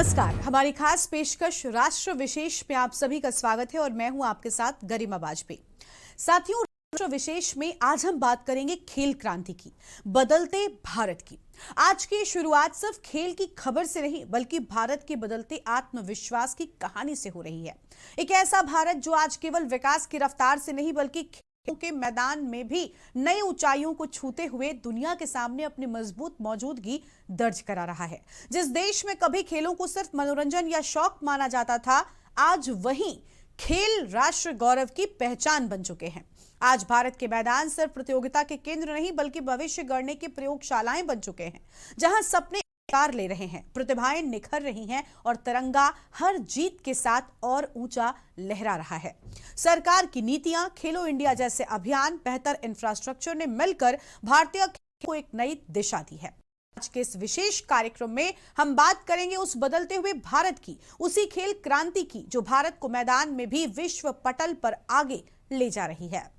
नमस्कार, हमारी खास पेशकश राष्ट्र विशेष में आप सभी का स्वागत है और मैं हूं आपके साथ गरिमा वाजपेयी। साथियों, राष्ट्र विशेष में आज हम बात करेंगे खेल क्रांति की, बदलते भारत की। आज की शुरुआत सिर्फ खेल की खबर से नहीं बल्कि भारत के बदलते आत्मविश्वास की कहानी से हो रही है। एक ऐसा भारत जो आज केवल विकास की रफ्तार से नहीं बल्कि खेलों के मैदान में भी नई ऊंचाइयों को छूते हुए दुनिया के सामने अपनी मजबूत मौजूदगी दर्ज करा रहा है। जिस देश में कभी खेलों को सिर्फ मनोरंजन या शौक माना जाता था, आज वहीं खेल राष्ट्र गौरव की पहचान बन चुके हैं। आज भारत के मैदान सिर्फ प्रतियोगिता के केंद्र नहीं बल्कि भविष्य गढ़ने की प्रयोगशालाएं बन चुके हैं, जहां सपने आकार ले रहे हैं, प्रतिभाएं निखर रही हैं और तिरंगा हर जीत के साथ और ऊंचा लहरा रहा है। सरकार की नीतियां, खेलो इंडिया जैसे अभियान, बेहतर इंफ्रास्ट्रक्चर ने मिलकर भारतीय खेल को एक नई दिशा दी है। आज के इस विशेष कार्यक्रम में हम बात करेंगे उस बदलते हुए भारत की, उसी खेल क्रांति की जो भारत को मैदान में भी विश्व पटल पर आगे ले जा रही है।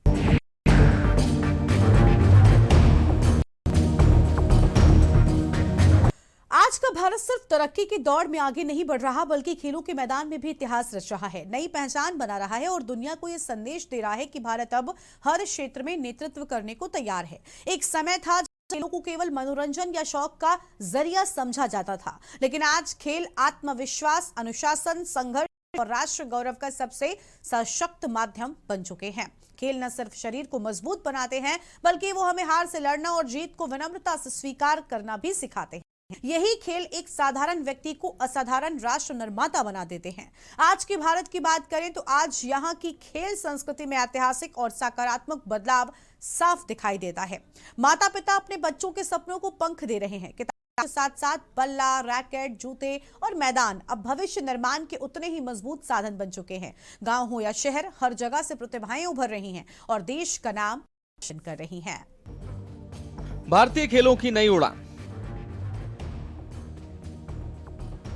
आज का भारत सिर्फ तरक्की की दौड़ में आगे नहीं बढ़ रहा बल्कि खेलों के मैदान में भी इतिहास रच रहा है, नई पहचान बना रहा है और दुनिया को यह संदेश दे रहा है कि भारत अब हर क्षेत्र में नेतृत्व करने को तैयार है। एक समय था खेलों को केवल मनोरंजन या शौक का जरिया समझा जाता था, लेकिन आज खेल आत्मविश्वास, अनुशासन, संघर्ष और राष्ट्र गौरव का सबसे सशक्त माध्यम बन चुके हैं। खेल न सिर्फ शरीर को मजबूत बनाते हैं बल्कि वो हमें हार से लड़ना और जीत को विनम्रता से स्वीकार करना भी सिखाते हैं। यही खेल एक साधारण व्यक्ति को असाधारण राष्ट्र निर्माता बना देते हैं। आज के भारत की बात करें तो आज यहाँ की खेल संस्कृति में ऐतिहासिक और सकारात्मक बदलाव साफ दिखाई देता है। माता पिता अपने बच्चों के सपनों को पंख दे रहे हैं। किताब के साथ साथ बल्ला, रैकेट, जूते और मैदान अब भविष्य निर्माण के उतने ही मजबूत साधन बन चुके हैं। गांव हो या शहर, हर जगह से प्रतिभाएं उभर रही हैं और देश का नाम रोशन कर रही हैं। भारतीय खेलों की नई उड़ान।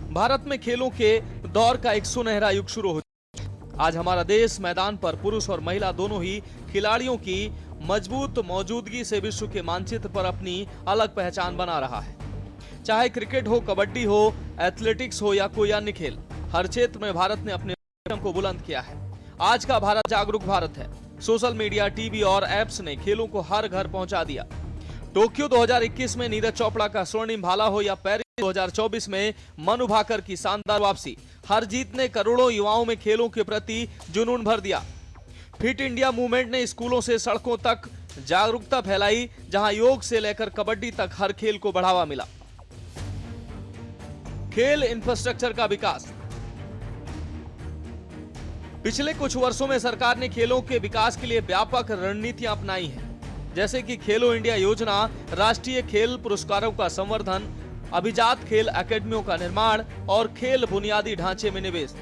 भारत में खेलों के दौर का एक सुनहरा युग शुरू हो चुका है। आज हमारा देश मैदान पर पुरुष और महिला दोनों ही खिलाड़ियों की मजबूत मौजूदगी से विश्व के मानचित्र पर अपनी अलग पहचान बना रहा है। चाहे क्रिकेट हो, कबड्डी हो, एथलेटिक्स हो या कोई अन्य खेल, हर क्षेत्र में भारत ने अपने नाम को बुलंद किया है। आज का भारत जागरूक भारत है। सोशल मीडिया, टीवी और एप्स ने खेलों को हर घर पहुंचा दिया। टोक्यो 2021 में नीरज चोपड़ा का स्वर्णिम भाला हो या पेरिस 2024 में मनु भाकर की शानदार वापसी, हर जीत ने करोड़ों युवाओं में खेलों के प्रति जुनून भर दिया। फिट इंडिया मूवमेंट ने स्कूलों से सड़कों तक जागरूकता फैलाई, जहां योग से लेकर कबड्डी तक हर खेल को बढ़ावा मिला। खेल इंफ्रास्ट्रक्चर का विकास। पिछले कुछ वर्षों में सरकार ने खेलों के विकास के लिए व्यापक रणनीतियां अपनाई हैं, जैसे कि खेलो इंडिया योजना, राष्ट्रीय खेल पुरस्कारों का संवर्धन, अभिजात खेल एकेडमियों का निर्माण और खेल बुनियादी ढांचे में निवेश।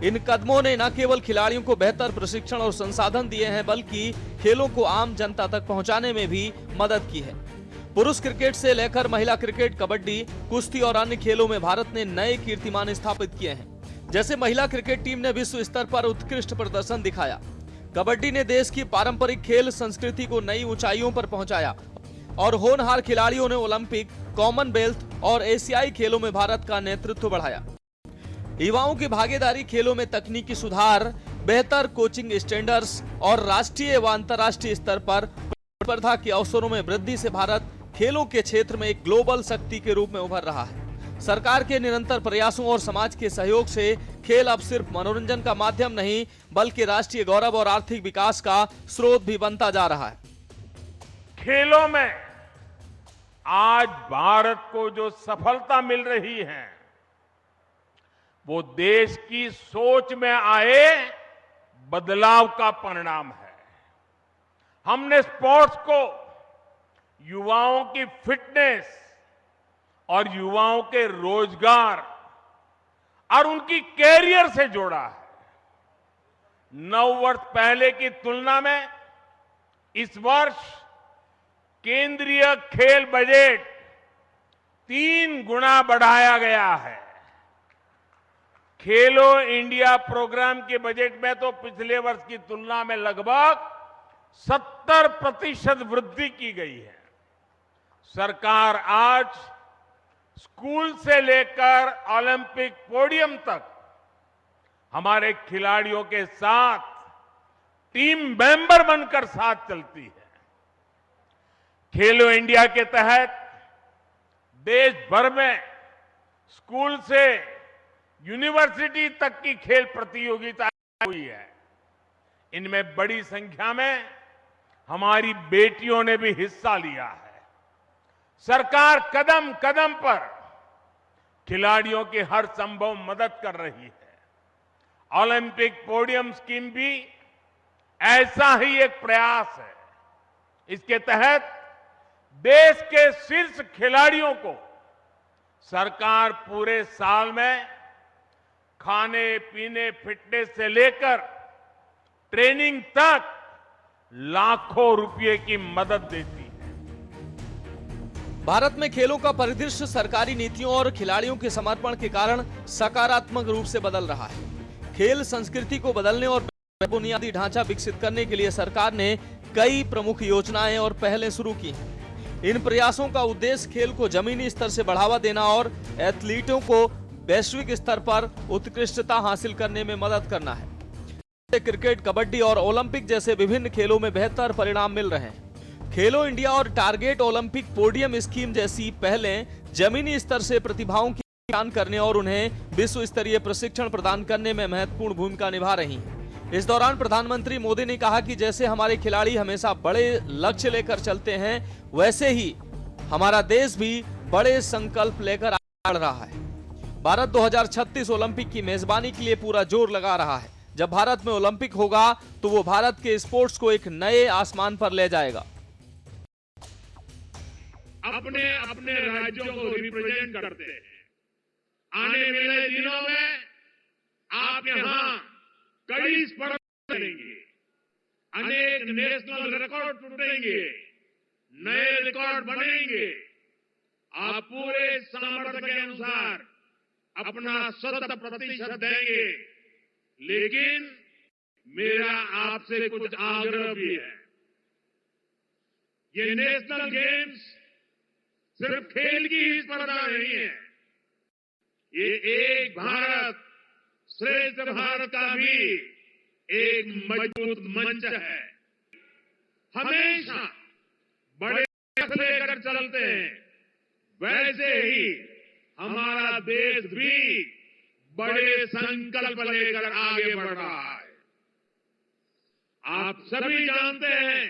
इन कदमों ने न केवल खिलाड़ियों को बेहतर प्रशिक्षण और संसाधन दिए हैं बल्कि खेलों को आम जनता तक पहुंचाने में भी मदद की है। पुरुष क्रिकेट से लेकर महिला क्रिकेट, कबड्डी, कुश्ती और अन्य खेलों में भारत ने नए कीर्तिमान स्थापित किए हैं। जैसे महिला क्रिकेट टीम ने विश्व स्तर पर उत्कृष्ट प्रदर्शन दिखाया, कबड्डी ने देश की पारंपरिक खेल संस्कृति को नई ऊंचाइयों पर पहुंचाया और होनहार खिलाड़ियों ने ओलंपिक, कॉमनवेल्थ और एशियाई खेलों में भारत का नेतृत्व बढ़ाया। युवाओं की भागीदारी, खेलों में तकनीकी सुधार, बेहतर कोचिंग स्टैंडर्ड्स और राष्ट्रीय व अंतर्राष्ट्रीय स्तर पर प्रतिस्पर्धा के अवसरों में वृद्धि से भारत खेलों के क्षेत्र में एक ग्लोबल शक्ति के रूप में उभर रहा है। सरकार के निरंतर प्रयासों और समाज के सहयोग से खेल अब सिर्फ मनोरंजन का माध्यम नहीं बल्कि राष्ट्रीय गौरव और आर्थिक विकास का स्रोत भी बनता जा रहा है। खेलों में आज भारत को जो सफलता मिल रही है वो देश की सोच में आए बदलाव का परिणाम है। हमने स्पोर्ट्स को युवाओं की फिटनेस और युवाओं के रोजगार और उनकी कैरियर से जोड़ा है। 9 वर्ष पहले की तुलना में इस वर्ष केंद्रीय खेल बजट 3 गुना बढ़ाया गया है। खेलो इंडिया प्रोग्राम के बजट में तो पिछले वर्ष की तुलना में लगभग 70% वृद्धि की गई है। सरकार आज स्कूल से लेकर ओलंपिक पोडियम तक हमारे खिलाड़ियों के साथ टीम मेंबर बनकर साथ चलती है। खेलो इंडिया के तहत देश भर में स्कूल से यूनिवर्सिटी तक की खेल प्रतियोगिता हुई है। इनमें बड़ी संख्या में हमारी बेटियों ने भी हिस्सा लिया है। सरकार कदम कदम पर खिलाड़ियों की हर संभव मदद कर रही है। ओलंपिक पोडियम स्कीम भी ऐसा ही एक प्रयास है। इसके तहत देश के शीर्ष खिलाड़ियों को सरकार पूरे साल में खाने पीने फिटनेस से लेकर ट्रेनिंग तक लाखों रुपए की मदद देती है। भारत में खेलों का परिदृश्य सरकारी नीतियों और खिलाड़ियों के समर्पण के कारण सकारात्मक रूप से बदल रहा है। खेल संस्कृति को बदलने और बुनियादी ढांचा विकसित करने के लिए सरकार ने कई प्रमुख योजनाएं और पहलें शुरू की हैं। इन प्रयासों का उद्देश्य खेल को जमीनी स्तर से बढ़ावा देना और एथलीटों को वैश्विक स्तर पर उत्कृष्टता हासिल करने में मदद करना है। क्रिकेट, कबड्डी और ओलंपिक जैसे विभिन्न खेलों में बेहतर परिणाम मिल रहे हैं। खेलो इंडिया और टारगेट ओलंपिक पोडियम स्कीम जैसी पहलें जमीनी स्तर से प्रतिभाओं की पहचान करने और उन्हें विश्व स्तरीय प्रशिक्षण प्रदान करने में महत्वपूर्ण भूमिका निभा रही हैं। इस दौरान प्रधानमंत्री मोदी ने कहा कि जैसे हमारे खिलाड़ी हमेशा बड़े लक्ष्य लेकर चलते हैं, वैसे ही हमारा देश भी बड़े संकल्प लेकर आगे बढ़ रहा है। भारत 2036 ओलंपिक की मेजबानी के लिए पूरा जोर लगा रहा है। जब भारत में ओलंपिक होगा तो वो भारत के स्पोर्ट्स को एक नए आसमान पर ले जाएगा। अपने अपने राज्यों को रिप्रेजेंट करते हैं। आने वाले दिनों में आप यहां कड़ी स्पर्धा करेंगे, अनेक नेशनल रिकॉर्ड टूटेंगे, नए रिकॉर्ड बनेंगे। आप पूरे सामर्थ्य के अनुसार अपना 100% देंगे, लेकिन मेरा आपसे कुछ आग्रह भी है। ये नेशनल गेम्स सिर्फ खेल की ही स्पर्धा नहीं है, ये एक भारत श्रेष्ठ भारत का भी एक मजबूत मंच है। हमेशा बड़े लक्ष्य लेकर चलते हैं, वैसे ही हमारा देश भी बड़े संकल्प लेकर आगे बढ़ रहा है। आप सभी जानते हैं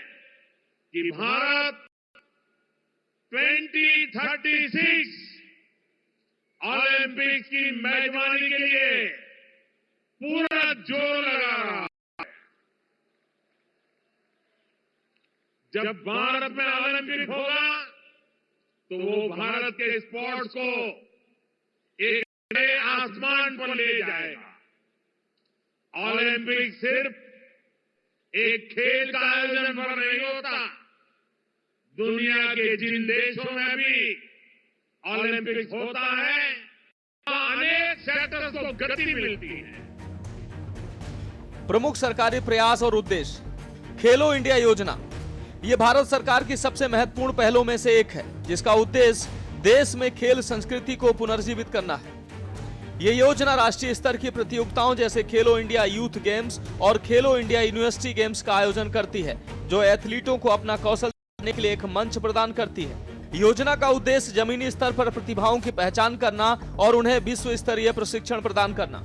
कि भारत 2036 ओलंपिक्स की मेजबानी के लिए पूरा जोर लगा रहा है। जब भारत में ओलंपिक होगा तो वो भारत के स्पोर्ट्स को एक नए आसमान पर ले जाएगा। ओलंपिक सिर्फ एक खेल का आयोजन पर नहीं होता, दुनिया के जिन देशों में भी ओलंपिक होता है, वहां अनेक सेक्टर्स को गति मिलती है। प्रमुख सरकारी प्रयास और उद्देश्य। खेलो इंडिया योजना ये भारत सरकार की सबसे महत्वपूर्ण पहलों में से एक है, जिसका उद्देश्य देश में खेल संस्कृति को पुनर्जीवित करना है। ये योजना राष्ट्रीय स्तर की प्रतियोगिताओं जैसे खेलो इंडिया यूथ गेम्स और खेलो इंडिया यूनिवर्सिटी गेम्स का आयोजन करती है, जो एथलीटों को अपना कौशल दिखाने के लिए एक मंच प्रदान करती है। योजना का उद्देश्य जमीनी स्तर पर प्रतिभाओं की पहचान करना और उन्हें विश्व स्तरीय प्रशिक्षण प्रदान करना।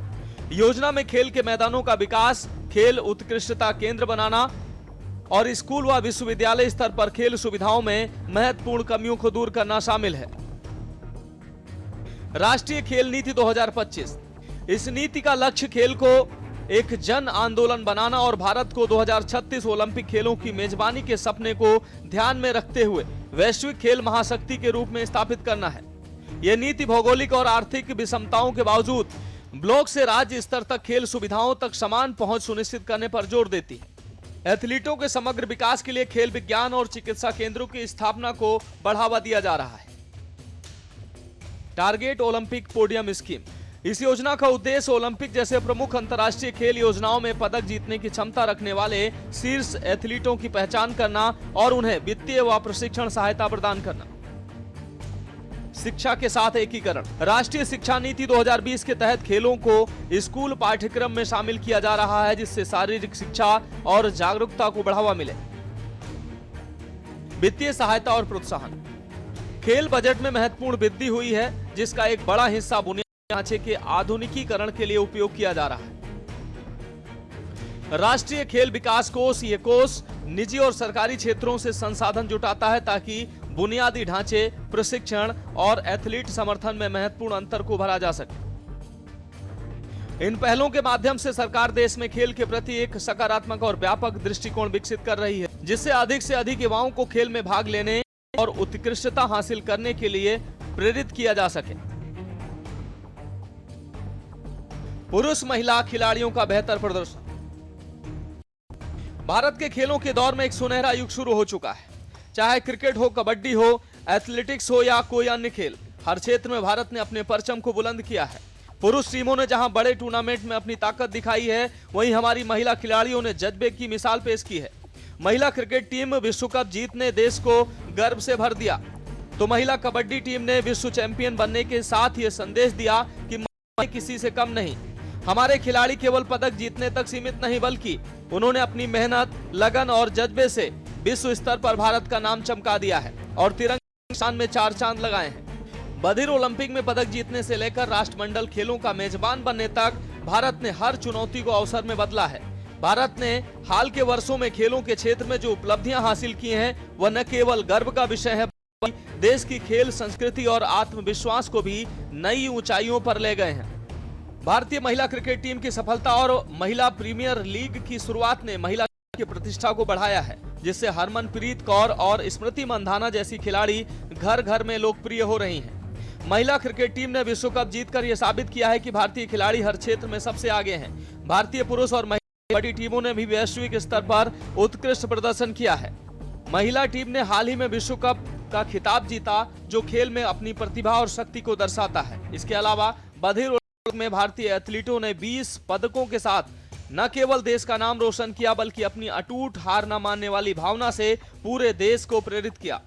योजना में खेल के मैदानों का विकास, खेल उत्कृष्टता केंद्र बनाना और स्कूल व विश्वविद्यालय स्तर पर खेल सुविधाओं में महत्वपूर्ण कमियों को दूर करना शामिल है। राष्ट्रीय खेल नीति 2025। इस नीति का लक्ष्य खेल को एक जन आंदोलन बनाना और भारत को 2036 ओलंपिक खेलों की मेजबानी के सपने को ध्यान में रखते हुए वैश्विक खेल महाशक्ति के रूप में स्थापित करना है। यह नीति भौगोलिक और आर्थिक विषमताओं के बावजूद ब्लॉक से राज्य स्तर तक खेल सुविधाओं तक समान पहुंच सुनिश्चित करने पर जोर देती है। एथलीटों के समग्र विकास के लिए खेल विज्ञान और चिकित्सा केंद्रों की स्थापना को बढ़ावा दिया जा रहा है। Target Olympic podium scheme. इस योजना का उद्देश्य ओलंपिक जैसे प्रमुख अंतर्राष्ट्रीय खेल योजनाओं में पदक जीतने की क्षमता रखने वाले शीर्ष एथलीटों की पहचान करना और उन्हें वित्तीय व प्रशिक्षण सहायता प्रदान करना। शिक्षा के साथ एकीकरण। राष्ट्रीय शिक्षा नीति 2020 के तहत खेलों को स्कूल पाठ्यक्रम में शामिल किया जा रहा है, जिससे शारीरिक शिक्षा और जागरूकता को बढ़ावा मिले। वित्तीय सहायता और प्रोत्साहन। खेल बजट में महत्वपूर्ण वृद्धि हुई है, जिसका एक बड़ा हिस्सा बुनियादी ढांचे के आधुनिकीकरण के लिए उपयोग किया जा रहा है। राष्ट्रीय खेल विकास कोष, ये कोष निजी और सरकारी क्षेत्रों से संसाधन जुटाता है ताकि बुनियादी ढांचे, प्रशिक्षण और एथलीट समर्थन में महत्वपूर्ण अंतर को भरा जा सके। इन पहलों के माध्यम से सरकार देश में खेल के प्रति एक सकारात्मक और व्यापक दृष्टिकोण विकसित कर रही है, जिससे अधिक से अधिक युवाओं को खेल में भाग लेने और उत्कृष्टता हासिल करने के लिए प्रेरित किया जा सके। पुरुष महिला खिलाड़ियों का बेहतर प्रदर्शन। भारत के खेलों के दौर में एक सुनहरा युग शुरू हो चुका है। चाहे क्रिकेट हो, कबड्डी हो, एथलेटिक्स हो या कोई अन्य खेल, हर क्षेत्र में भारत ने अपने परचम को बुलंद किया है। पुरुष टीमों ने जहां बड़े टूर्नामेंट में अपनी ताकत दिखाई है, वहीं हमारी महिला खिलाड़ियों ने जज्बे की मिसाल पेश की है। महिला क्रिकेट टीम विश्व कप जीतने देश को गर्व से भर दिया, तो महिला कबड्डी टीम ने विश्व चैंपियन बनने के साथ ये संदेश दिया कि महिलाएं किसी से कम नहीं। हमारे खिलाड़ी केवल पदक जीतने तक सीमित नहीं, बल्कि उन्होंने अपनी मेहनत, लगन और जज्बे से विश्व स्तर पर भारत का नाम चमका दिया है और तिरंगे के निशान में 4 चांद लगाए हैं। बधिर ओलंपिक में पदक जीतने से लेकर राष्ट्रमंडल खेलों का मेजबान बनने तक भारत ने हर चुनौती को अवसर में बदला है। भारत ने हाल के वर्षों में खेलों के क्षेत्र में जो उपलब्धियां हासिल की हैं, वह न केवल गर्व का विषय है, बल्कि देश की खेल संस्कृति और आत्मविश्वास को भी नई ऊंचाइयों पर ले गए हैं। भारतीय महिला क्रिकेट टीम की सफलता और महिला प्रीमियर लीग की शुरुआत ने महिला की प्रतिष्ठा को बढ़ाया है, जिससे हरमनप्रीत कौर और स्मृति मंधाना जैसी खिलाड़ी घर घर में लोकप्रिय हो रही हैं। महिला क्रिकेट टीम ने विश्व कप जीतकर यह साबित किया है कि भारतीय खिलाड़ी हर क्षेत्र में सबसे आगे हैं। भारतीय पुरुष और महिला कबड्डी टीमों ने भी वैश्विक स्तर पर उत्कृष्ट प्रदर्शन किया है। महिला टीम ने हाल ही में विश्व कप का खिताब जीता, जो खेल में अपनी प्रतिभा और शक्ति को दर्शाता है। इसके अलावा बधिर ओलंपिक में भारतीय एथलीटों ने 20 पदकों के साथ न केवल देश का नाम रोशन किया, बल्कि अपनी अटूट हार न मानने वाली भावना से पूरे देश को प्रेरित किया।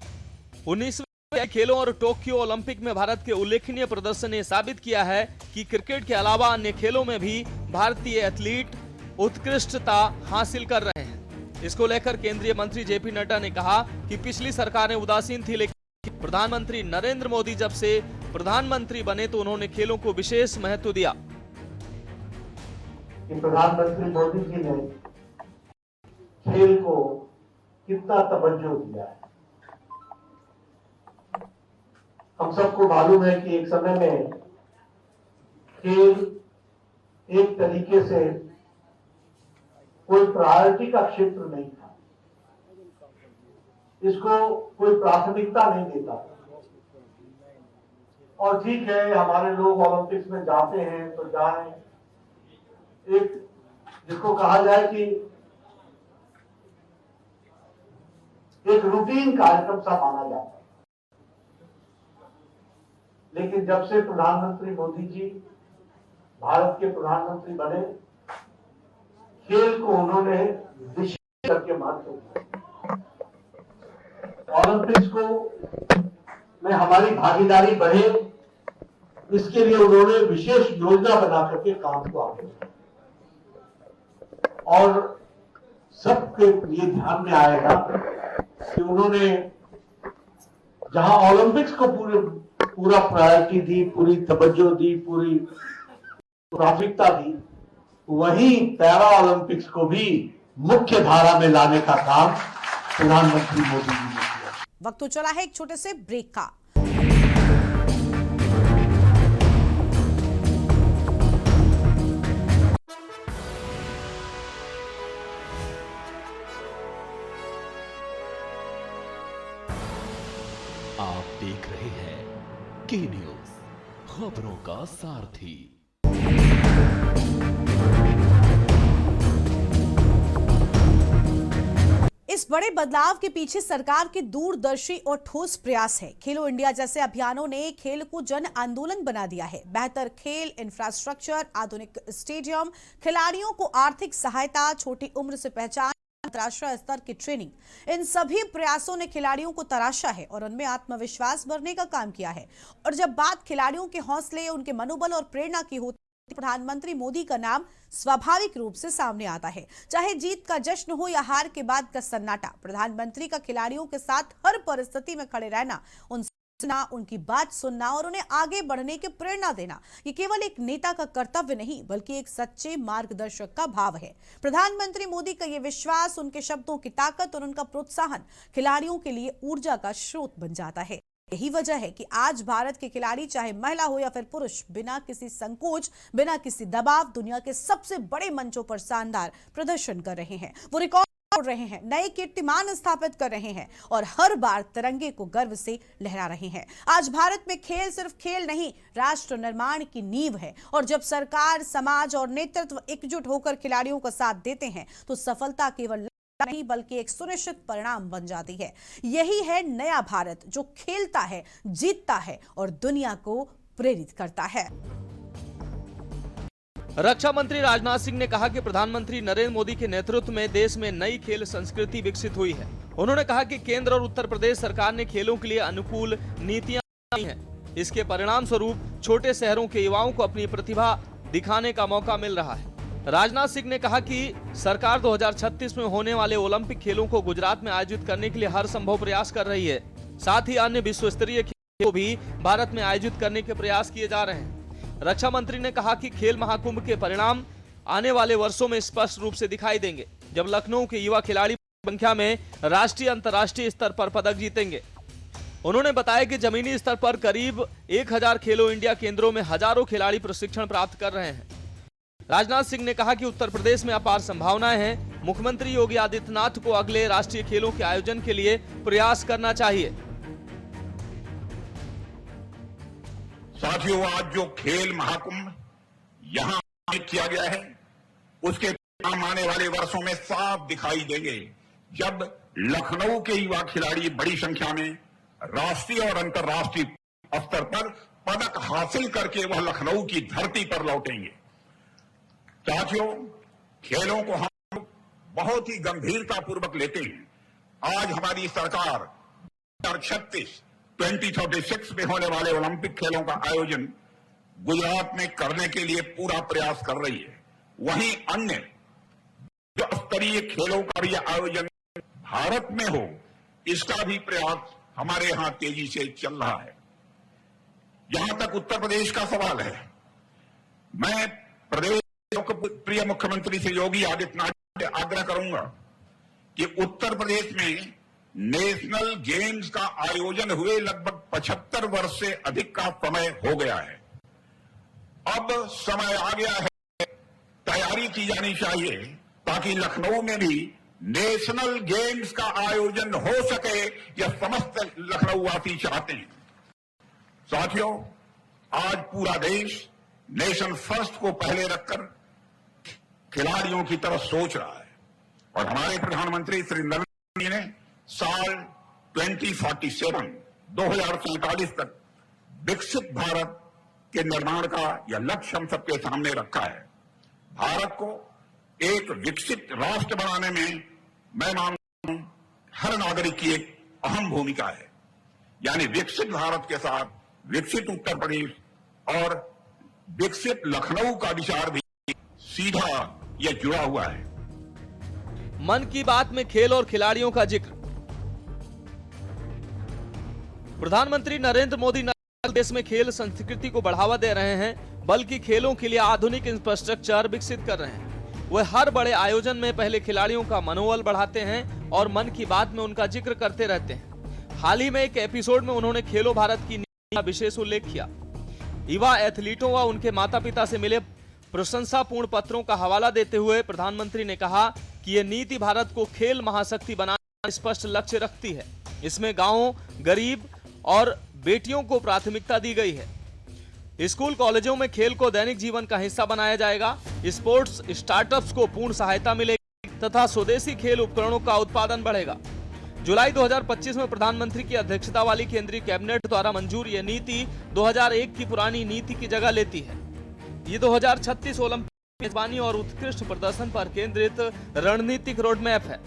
19वें खेलों और टोक्यो ओलंपिक में भारत के उल्लेखनीय प्रदर्शन ने साबित किया है कि क्रिकेट के अलावा अन्य खेलों में भी भारतीय एथलीट उत्कृष्टता हासिल कर रहे हैं। इसको लेकर केंद्रीय मंत्री जेपी नड्डा ने कहा कि पिछली सरकारें उदासीन थी, लेकिन प्रधानमंत्री नरेंद्र मोदी जब से प्रधानमंत्री बने तो उन्होंने खेलों को विशेष महत्व दिया। प्रधानमंत्री मोदी जी ने खेल को कितना तवज्जो दिया है। हम सबको मालूम है कि एक समय में खेल एक तरीके से कोई प्रायोरिटी का क्षेत्र नहीं था, इसको कोई प्राथमिकता नहीं देता था। और ठीक है, हमारे लोग ओलंपिक्स में जाते हैं तो जाएं, एक जिसको कहा जाए कि एक रूटीन कार्यक्रम सा माना जाता है। लेकिन जब से प्रधानमंत्री मोदी जी भारत के प्रधानमंत्री बने, खेल को उन्होंने विशेष करके महत्व दिया। ओलंपिक्स को में हमारी भागीदारी बढ़े, इसके लिए उन्होंने विशेष योजना बना करके काम को आगे बढ़ाया। और सबके लिए ध्यान में आएगा कि उन्होंने जहां ओलंपिक्स को पूरा प्रायोरिटी दी, पूरी तवज्जो दी, पूरी प्राथमिकता दी, वहीं पैरा ओलंपिक्स को भी मुख्य धारा में लाने का काम प्रधानमंत्री मोदी जी ने किया। वक्त तो चला है एक छोटे से ब्रेक का। आप देख रहे हैं के न्यूज, खबरों का सारथी। इस बड़े बदलाव के पीछे सरकार के दूरदर्शी और ठोस प्रयास है। खेलो इंडिया जैसे अभियानों ने खेल को जन आंदोलन बना दिया है। बेहतर खेल इंफ्रास्ट्रक्चर, आधुनिक स्टेडियम, खिलाड़ियों को आर्थिक सहायता, छोटी उम्र से पहचान, अंतर्राष्ट्रीय स्तर की ट्रेनिंग, इन सभी प्रयासों ने खिलाड़ियों को तराशा है और उनमें आत्मविश्वास भरने का काम किया है। और जब बात खिलाड़ियों के हौसले, उनके मनोबल और प्रेरणा की होती है, प्रधानमंत्री मोदी का नाम स्वाभाविक रूप से सामने आता है। चाहे जीत का जश्न हो या हार के बाद का सन्नाटा, प्रधानमंत्री का खिलाड़ियों के साथ हर परिस्थिति में खड़े रहना, उनकी बात सुनना और उन्हें आगे बढ़ने की प्रेरणा देना, ये केवल एक नेता का कर्तव्य नहीं बल्कि एक सच्चे मार्गदर्शक का भाव है। प्रधानमंत्री मोदी का ये विश्वास, उनके शब्दों की ताकत और उनका प्रोत्साहन खिलाड़ियों के लिए ऊर्जा का स्रोत बन जाता है। यही वजह है कि आज भारत के खिलाड़ी, चाहे महिला हो या फिर पुरुष, बिना किसी संकोच, बिना किसी दबाव, दुनिया के सबसे बड़े मंचों पर शानदार प्रदर्शन कर रहे हैं। वो रिकॉर्ड तोड़ रहे हैं, नए कीर्तिमान स्थापित कर रहे हैं और हर बार तिरंगे को गर्व से लहरा रहे हैं। आज भारत में खेल सिर्फ खेल नहीं, राष्ट्र निर्माण की नींव है। और जब सरकार, समाज और नेतृत्व एकजुट होकर खिलाड़ियों का साथ देते हैं तो सफलता केवल नहीं बल्कि एक सुनिश्चित परिणाम बन जाती है। यही है नया भारत, जो खेलता है, जीतता है और दुनिया को प्रेरित करता है। रक्षा मंत्री राजनाथ सिंह ने कहा कि प्रधानमंत्री नरेंद्र मोदी के नेतृत्व में देश में नई खेल संस्कृति विकसित हुई है। उन्होंने कहा कि केंद्र और उत्तर प्रदेश सरकार ने खेलों के लिए अनुकूल नीतियां बनाई हैं। इसके परिणाम स्वरूप छोटे शहरों के युवाओं को अपनी प्रतिभा दिखाने का मौका मिल रहा है। राजनाथ सिंह ने कहा कि सरकार 2036 में होने वाले ओलंपिक खेलों को गुजरात में आयोजित करने के लिए हर संभव प्रयास कर रही है। साथ ही अन्य विश्व स्तरीय खेलों को भी भारत में आयोजित करने के प्रयास किए जा रहे हैं। रक्षा मंत्री ने कहा कि खेल महाकुंभ के परिणाम आने वाले वर्षों में स्पष्ट रूप से दिखाई देंगे, जब लखनऊ के युवा खिलाड़ी संख्या में राष्ट्रीय अंतर्राष्ट्रीय स्तर पर पदक जीतेंगे। उन्होंने बताया कि जमीनी स्तर पर करीब 1000 खेलो इंडिया केंद्रों में हजारों खिलाड़ी प्रशिक्षण प्राप्त कर रहे हैं। राजनाथ सिंह ने कहा कि उत्तर प्रदेश में अपार संभावनाएं हैं। मुख्यमंत्री योगी आदित्यनाथ को अगले राष्ट्रीय खेलों के आयोजन के लिए प्रयास करना चाहिए। साथियों, आज जो खेल महाकुंभ यहां किया गया है, उसके परिणाम आने वाले वर्षों में साफ दिखाई देंगे, जब लखनऊ के युवा खिलाड़ी बड़ी संख्या में राष्ट्रीय और अंतर्राष्ट्रीय स्तर पर पदक हासिल करके वह लखनऊ की धरती पर लौटेंगे। साथियों, खेलों को हम बहुत ही गंभीरता पूर्वक लेते हैं। आज हमारी सरकार 2036 में होने वाले ओलंपिक खेलों का आयोजन गुजरात में करने के लिए पूरा प्रयास कर रही है। वहीं अन्य स्तरीय खेलों का भी आयोजन भारत में हो, इसका भी प्रयास हमारे यहां तेजी से चल रहा है। जहां तक उत्तर प्रदेश का सवाल है, मैं प्रदेश प्रिय मुख्यमंत्री से योगी आदित्यनाथ से आग्रह करूंगा कि उत्तर प्रदेश में नेशनल गेम्स का आयोजन हुए लगभग 75 वर्ष से अधिक का समय हो गया है। अब समय आ गया है, तैयारी की जानी चाहिए ताकि लखनऊ में भी नेशनल गेम्स का आयोजन हो सके, यह समस्त लखनऊ वासी चाहते हैं। साथियों, आज पूरा देश नेशन फर्स्ट को पहले रखकर खिलाड़ियों की तरफ सोच रहा है और हमारे प्रधानमंत्री श्री नरेंद्र मोदी ने साल 2047 तक विकसित भारत के निर्माण का यह लक्ष्य हम सबके सामने रखा है। भारत को एक विकसित राष्ट्र बनाने में मैं मानता हूं हर नागरिक की एक अहम भूमिका है। यानी विकसित भारत के साथ विकसित उत्तर प्रदेश और विकसित लखनऊ का विचार भी सीधा यह जुड़ा हुआ है। मन की बात में खेल और खिलाड़ियों का जिक्र। प्रधानमंत्री नरेंद्र मोदी न देश में खेल संस्कृति को बढ़ावा दे रहे हैं, बल्कि खेलों के लिए आधुनिक इंफ्रास्ट्रक्चर विकसित कर रहे हैं। वे हर बड़े आयोजन में पहले खिलाड़ियों का मनोबल बढ़ाते हैं और मन की बात में उनका जिक्र करते रहते हैं। हाल ही में एक एपिसोड में उन्होंने खेलो भारत की नीति का विशेष उल्लेख किया। युवा एथलीटों व उनके माता पिता से मिले प्रशंसापूर्ण पत्रों का हवाला देते हुए प्रधानमंत्री ने कहा कि यह नीति भारत को खेल महाशक्ति बनाने का स्पष्ट लक्ष्य रखती है। इसमें गांवों, गरीब और बेटियों को प्राथमिकता दी गई है। स्कूल कॉलेजों में खेल को दैनिक जीवन का हिस्सा बनाया जाएगा। स्पोर्ट्स स्टार्टअप्स को पूर्ण सहायता मिलेगी तथा स्वदेशी खेल उपकरणों का उत्पादन बढ़ेगा। जुलाई 2025 में प्रधानमंत्री की अध्यक्षता वाली केंद्रीय कैबिनेट द्वारा मंजूर यह नीति 2001 की पुरानी नीति की जगह लेती है। ये 2036 ओलंपिक मेजबानी और उत्कृष्ट प्रदर्शन पर केंद्रित रणनीतिक रोडमैप है।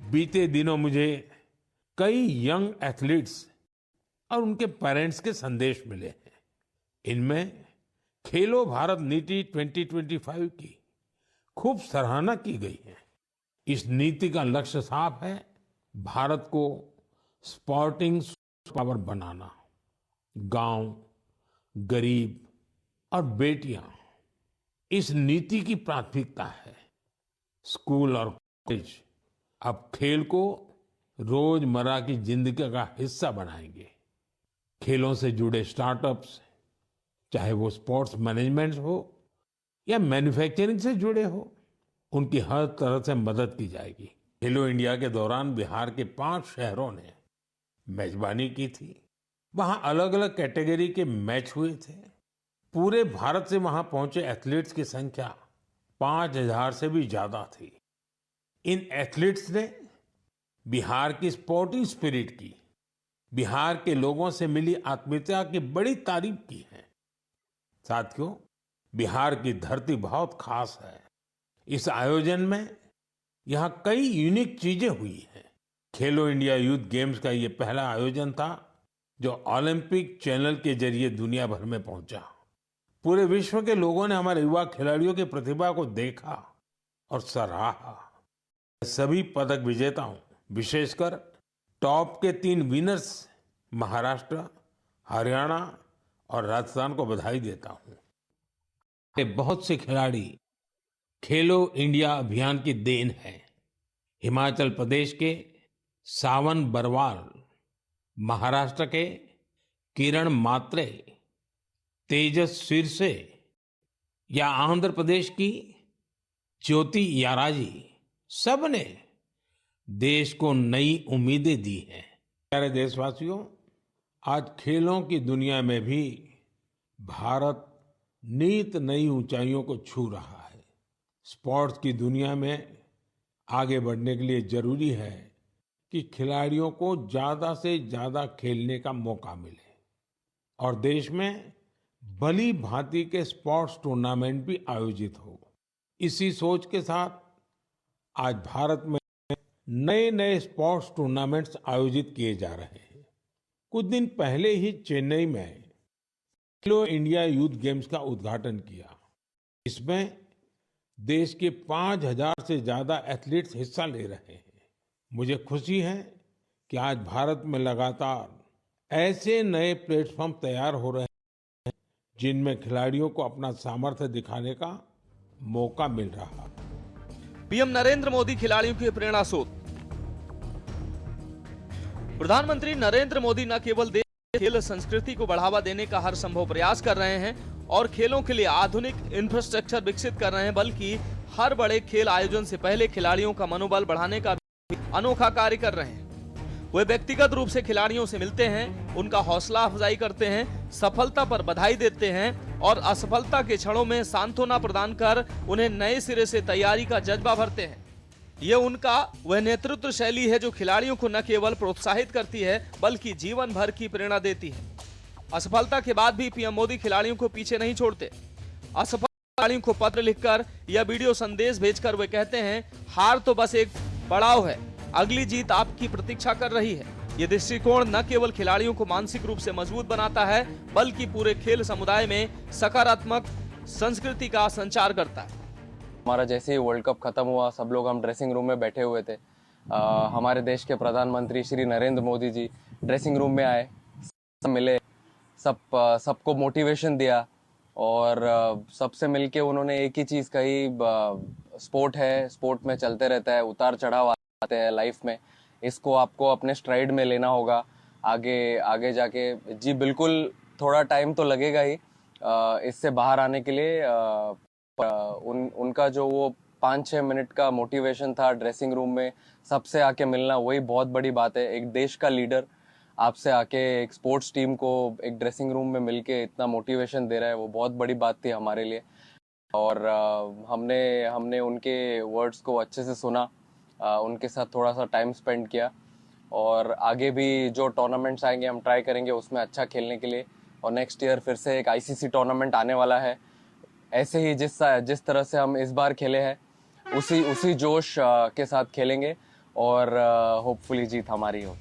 बीते दिनों मुझे कई यंग एथलीट्स और उनके पेरेंट्स के संदेश मिले हैं। इनमें खेलो भारत नीति 2025 की खूब सराहना की गई है। इस नीति का लक्ष्य साफ है, भारत को स्पोर्टिंग पावर बनाना। गांव, गरीब और बेटियां इस नीति की प्राथमिकता है। स्कूल और कॉलेज अब खेल को रोजमर्रा की जिंदगी का हिस्सा बनाएंगे। खेलों से जुड़े स्टार्टअप्स, चाहे वो स्पोर्ट्स मैनेजमेंट हो या मैन्युफैक्चरिंग से जुड़े हो, उनकी हर तरह से मदद की जाएगी। खेलो इंडिया के दौरान बिहार के 5 शहरों ने मेजबानी की थी। वहां अलग अलग कैटेगरी के मैच हुए थे। पूरे भारत से वहां पहुंचे एथलीट्स की संख्या 5,000 से भी ज्यादा थी। इन एथलीट्स ने बिहार की स्पोर्टिंग स्पिरिट की, बिहार के लोगों से मिली आत्मीयता की बड़ी तारीफ की है। साथियों, बिहार की धरती बहुत खास है। इस आयोजन में यहाँ कई यूनिक चीजें हुई हैं। खेलो इंडिया यूथ गेम्स का ये पहला आयोजन था जो ओलंपिक चैनल के जरिए दुनिया भर में पहुंचा। पूरे विश्व के लोगों ने हमारे युवा खिलाड़ियों की प्रतिभा को देखा और सराहा। सभी पदक विजेताओं, विशेषकर टॉप के 3 विनर्स महाराष्ट्र, हरियाणा और राजस्थान को बधाई देता हूं। बहुत से खिलाड़ी खेलो इंडिया अभियान की देन है। हिमाचल प्रदेश के सावन बरवाल, महाराष्ट्र के किरण मात्रे, तेजस सिरसे या आंध्र प्रदेश की ज्योति याराजी, सब ने देश को नई उम्मीदें दी हैं। प्यारे देशवासियों, आज खेलों की दुनिया में भी भारत नित नई ऊंचाइयों को छू रहा है। स्पोर्ट्स की दुनिया में आगे बढ़ने के लिए जरूरी है कि खिलाड़ियों को ज्यादा से ज्यादा खेलने का मौका मिले और देश में भली भांति के स्पोर्ट्स टूर्नामेंट भी आयोजित हो। इसी सोच के साथ आज भारत में नए नए स्पोर्ट्स टूर्नामेंट्स आयोजित किए जा रहे हैं। कुछ दिन पहले ही चेन्नई में खेलो इंडिया यूथ गेम्स का उद्घाटन किया। इसमें देश के 5,000 से ज्यादा एथलीट्स हिस्सा ले रहे हैं। मुझे खुशी है कि आज भारत में लगातार ऐसे नए प्लेटफॉर्म तैयार हो रहे हैं जिनमें खिलाड़ियों को अपना सामर्थ्य दिखाने का मौका मिल रहा है। पीएम नरेंद्र मोदी खिलाड़ियों के प्रेरणा स्रोत। प्रधानमंत्री नरेंद्र मोदी न केवल देश की खेल संस्कृति को बढ़ावा देने का हर संभव प्रयास कर रहे हैं और खेलों के लिए आधुनिक इंफ्रास्ट्रक्चर विकसित कर रहे हैं, बल्कि हर बड़े खेल आयोजन से पहले खिलाड़ियों का मनोबल बढ़ाने का भी अनोखा कार्य कर रहे हैं। वे व्यक्तिगत रूप से खिलाड़ियों से मिलते हैं, उनका हौसला अफजाई करते हैं, सफलता पर बधाई देते हैं और असफलता के क्षणों में सांत्वना प्रदान कर उन्हें नए सिरे से तैयारी का जज्बा भरते हैं। ये उनका वह नेतृत्व शैली है जो खिलाड़ियों को न केवल प्रोत्साहित करती है बल्कि जीवन भर की प्रेरणा देती है। असफलता के बाद भी पीएम मोदी खिलाड़ियों को पीछे नहीं छोड़ते। असफल खिलाड़ियों को पत्र लिखकर या वीडियो संदेश भेजकर वे कहते हैं, हार तो बस एक पड़ाव है, अगली जीत आपकी प्रतीक्षा कर रही है। ये दृष्टिकोण न केवल खिलाड़ियों को मानसिक रूप से मजबूत बनाता है बल्कि पूरे खेल समुदाय में सकारात्मक संस्कृति का संचार करता है। हमारा जैसे ही वर्ल्ड कप खत्म हुआ, सब लोग हम ड्रेसिंग रूम में बैठे हुए थे। हमारे देश के प्रधानमंत्री श्री नरेंद्र मोदी जी ड्रेसिंग रूम में आए, सब मिले, सबको मोटिवेशन दिया और सबसे मिलके उन्होंने एक ही चीज़ कही, स्पोर्ट है, स्पोर्ट में चलते रहता है, उतार चढ़ाव आते हैं लाइफ में, इसको आपको अपने स्ट्राइड में लेना होगा आगे जाके। जी बिल्कुल, थोड़ा टाइम तो लगेगा ही इससे बाहर आने के लिए। उनका जो वो 5-6 मिनट का मोटिवेशन था ड्रेसिंग रूम में सबसे आके मिलना, वही बहुत बड़ी बात है। एक देश का लीडर आपसे आके एक स्पोर्ट्स टीम को एक ड्रेसिंग रूम में मिलके इतना मोटिवेशन दे रहा है, वो बहुत बड़ी बात थी हमारे लिए। और हमने उनके वर्ड्स को अच्छे से सुना, उनके साथ थोड़ा सा टाइम स्पेंड किया और आगे भी जो टूर्नामेंट्स आएंगे हम ट्राई करेंगे उसमें अच्छा खेलने के लिए। और नेक्स्ट ईयर फिर से एक आईसीसी टूर्नामेंट आने वाला है। ऐसे ही जिस तरह से हम इस बार खेले हैं उसी जोश के साथ खेलेंगे और होपफुली जीत हमारी हो।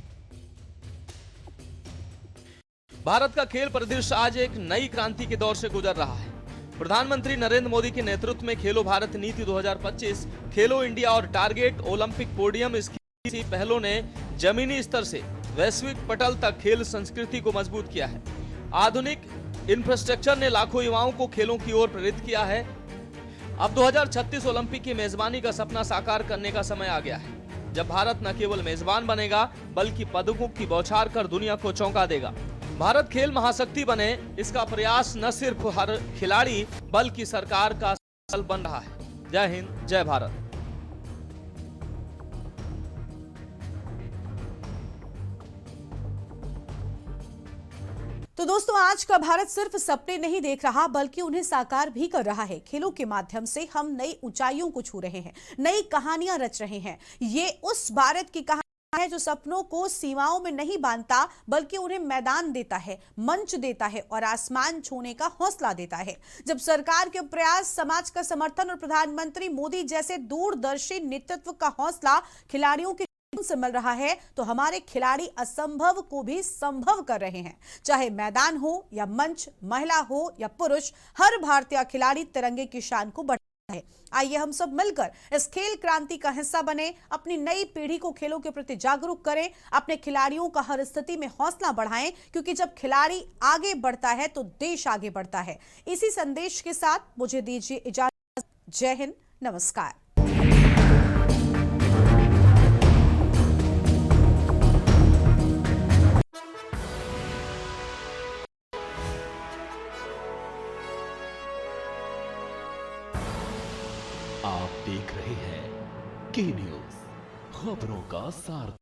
भारत का खेल परिदृश्य आज एक नई क्रांति के दौर से गुजर रहा है। प्रधानमंत्री नरेंद्र मोदी के नेतृत्व में खेलो भारत नीति 2025, खेलो इंडिया और टारगेट ओलंपिक पोडियम इसकी पहलों ने जमीनी स्तर से वैश्विक पटल तक खेल संस्कृति को मजबूत किया है। आधुनिक इंफ्रास्ट्रक्चर ने लाखों युवाओं को खेलों की ओर प्रेरित किया है। अब 2036 ओलंपिक की मेजबानी का सपना साकार करने का समय आ गया है, जब भारत न केवल मेजबान बनेगा बल्कि पदकों की बौछार कर दुनिया को चौंका देगा। भारत खेल महाशक्ति बने, इसका प्रयास न सिर्फ हर खिलाड़ी बल्कि सरकार का संकल्प बन रहा है। जय हिंद, जय भारत। तो दोस्तों, आज का भारत सिर्फ सपने नहीं देख रहा बल्कि उन्हें साकार भी कर रहा है। खेलों के माध्यम से हम नई ऊंचाइयों को छू रहे हैं, नई कहानियां रच रहे हैं। ये उस भारत की कहानी है जो सपनों को सीमाओं में नहीं बांधता बल्कि उन्हें मैदान देता है, मंच देता है और आसमान छूने का हौसला देता है। जब सरकार के प्रयास, समाज का समर्थन और प्रधानमंत्री मोदी जैसे दूरदर्शी नेतृत्व का हौसला खिलाड़ियों के से मिल रहा है, तो हमारे खिलाड़ी असंभव को भी संभव कर रहे हैं। चाहे मैदान हो या मंच, महिला हो या पुरुष, हर भारतीय खिलाड़ी तिरंगे की शान को बढ़ाता है। आइए हम सब मिलकर इस खेल क्रांति का हिस्सा बने, अपनी नई पीढ़ी को खेलों के प्रति जागरूक करें, अपने खिलाड़ियों का हर स्थिति में हौसला बढ़ाएं, क्योंकि जब खिलाड़ी आगे बढ़ता है तो देश आगे बढ़ता है। इसी संदेश के साथ मुझे दीजिए इजाजत। जय हिंद, नमस्कार। आप देख रहे हैं के न्यूज़, खबरों का सार।